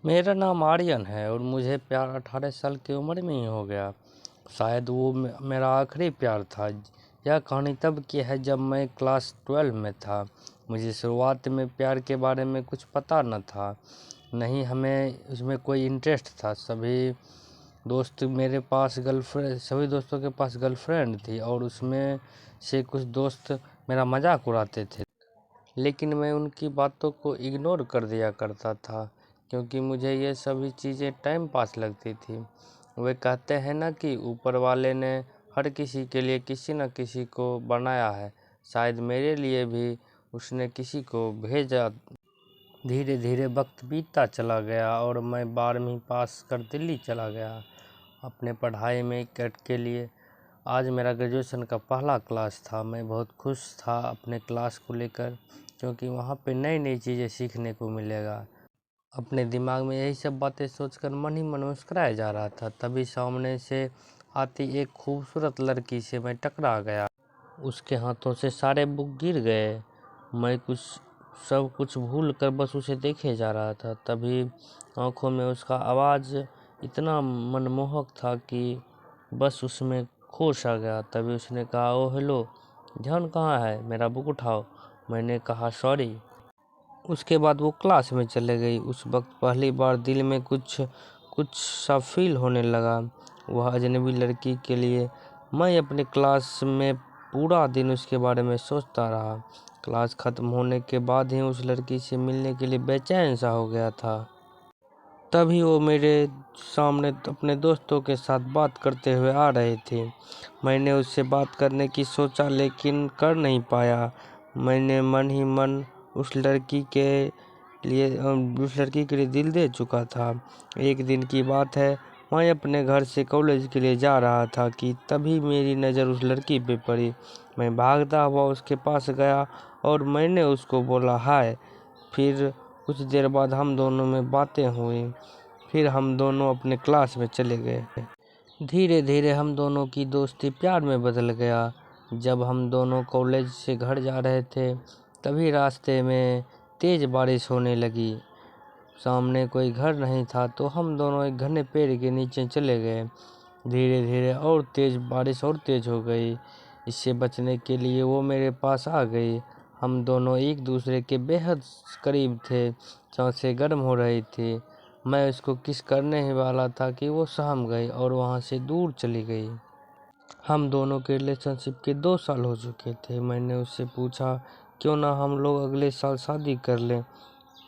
मेरा नाम आर्यन है और मुझे प्यार 18 साल की उम्र में ही हो गया। शायद वो मेरा आखिरी प्यार था। यह कहानी तब की है जब मैं क्लास 12 में था। मुझे शुरुआत में प्यार के बारे में कुछ पता न था, नहीं हमें उसमें कोई इंटरेस्ट था। सभी दोस्तों के पास गर्लफ्रेंड थी और उसमें से कुछ दोस्त मेरा मजाक उड़ाते थे, लेकिन मैं उनकी बातों को इग्नोर कर दिया करता था क्योंकि मुझे ये सभी चीज़ें टाइम पास लगती थी। वे कहते हैं ना कि ऊपर वाले ने हर किसी के लिए किसी न किसी को बनाया है, शायद मेरे लिए भी उसने किसी को भेजा। धीरे धीरे वक्त बीतता चला गया और मैं 12वीं पास कर दिल्ली चला गया अपने पढ़ाई में के लिए। आज मेरा ग्रेजुएशन का पहला क्लास था। मैं बहुत खुश था अपने क्लास को लेकर क्योंकि वहाँ पे नई नई चीज़ें सीखने को मिलेगा। अपने दिमाग में यही सब बातें सोचकर मन ही मन मुस्कुराया जा रहा था। तभी सामने से आती एक खूबसूरत लड़की से मैं टकरा गया। उसके हाथों से सारे बुक गिर गए। मैं सब कुछ भूल कर बस उसे देखे जा रहा था। तभी आंखों में उसका आवाज़ इतना मनमोहक था कि बस उसमें होश आ गया। तभी उसने कहा, ओ हेलो, ध्यान कहाँ है, मेरा बुक उठाओ। मैंने कहा सॉरी। उसके बाद वो क्लास में चले गई। उस वक्त पहली बार दिल में कुछ कुछ सा फील होने लगा वह अजनबी लड़की के लिए। मैं अपने क्लास में पूरा दिन उसके बारे में सोचता रहा। क्लास ख़त्म होने के बाद ही उस लड़की से मिलने के लिए बेचैन सा हो गया था। तभी वो मेरे सामने अपने दोस्तों के साथ बात करते हुए आ रही थी। मैंने उससे बात करने की सोचा लेकिन कर नहीं पाया। मैंने मन ही मन उस लड़की के लिए दिल दे चुका था। एक दिन की बात है, मैं अपने घर से कॉलेज के लिए जा रहा था कि तभी मेरी नज़र उस लड़की पे पड़ी। मैं भागता हुआ उसके पास गया और मैंने उसको बोला हाय। फिर कुछ देर बाद हम दोनों में बातें हुई। फिर हम दोनों अपने क्लास में चले गए। धीरे धीरे हम दोनों की दोस्ती प्यार में बदल गया। जब हम दोनों कॉलेज से घर जा रहे थे तभी रास्ते में तेज़ बारिश होने लगी। सामने कोई घर नहीं था तो हम दोनों एक घने पेड़ के नीचे चले गए। धीरे धीरे बारिश और तेज़ हो गई। इससे बचने के लिए वो मेरे पास आ गई। हम दोनों एक दूसरे के बेहद करीब थे। सांसें गर्म हो रही थी। मैं उसको किस करने ही वाला था कि वो सहम गई और वहाँ से दूर चली गई। हम दोनों के रिलेशनशिप के 2 साल हो चुके थे। मैंने उससे पूछा क्यों ना हम लोग अगले साल शादी कर लें,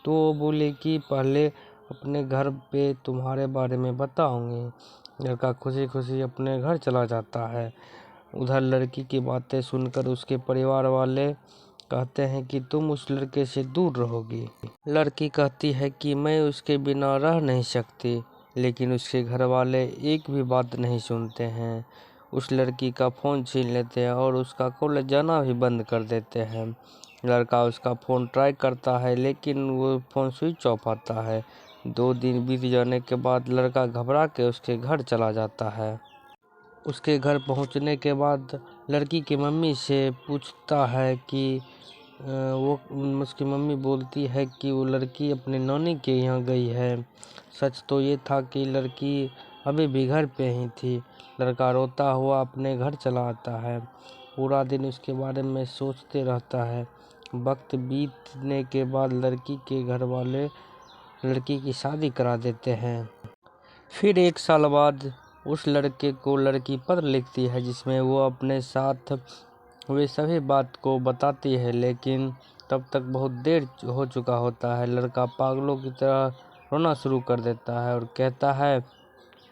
तो वो बोले कि पहले अपने घर पे तुम्हारे बारे में बताऊंगी। लड़का खुशी खुशी अपने घर चला जाता है। उधर लड़की की बातें सुनकर उसके परिवार वाले कहते हैं कि तुम उस लड़के से दूर रहोगी। लड़की कहती है कि मैं उसके बिना रह नहीं सकती, लेकिन उसके घर वाले एक भी बात नहीं सुनते हैं। उस लड़की का फ़ोन छीन लेते हैं और उसका कॉलेज जाना भी बंद कर देते हैं। लड़का उसका फ़ोन ट्राई करता है लेकिन वो फ़ोन स्विच ऑफ आता है। 2 दिन बीत जाने के बाद लड़का घबरा के उसके घर चला जाता है। उसके घर पहुंचने के बाद लड़की की मम्मी से पूछता है कि उसकी मम्मी बोलती है कि वो लड़की अपने नानी के यहाँ गई है। सच तो ये था कि लड़की अभी भी घर पे ही थी। लड़का रोता हुआ अपने घर चला आता है। पूरा दिन उसके बारे में सोचते रहता है। वक्त बीतने के बाद लड़की के घर वाले लड़की की शादी करा देते हैं। फिर 1 साल बाद उस लड़के को लड़की पत्र लिखती है जिसमें वो अपने साथ हुए सभी बात को बताती है, लेकिन तब तक बहुत देर हो चुका होता है। लड़का पागलों की तरह रोना शुरू कर देता है और कहता है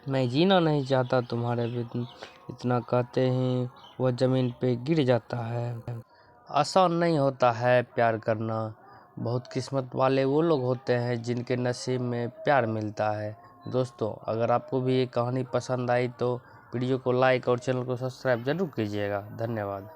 मैं जीना नहीं चाहता तुम्हारे बिन। इतना कहते ही वह ज़मीन पे गिर जाता है। आसान नहीं होता है प्यार करना। बहुत किस्मत वाले वो लोग होते हैं जिनके नसीब में प्यार मिलता है। दोस्तों, अगर आपको भी ये कहानी पसंद आई तो वीडियो को लाइक और चैनल को सब्सक्राइब जरूर कीजिएगा। धन्यवाद।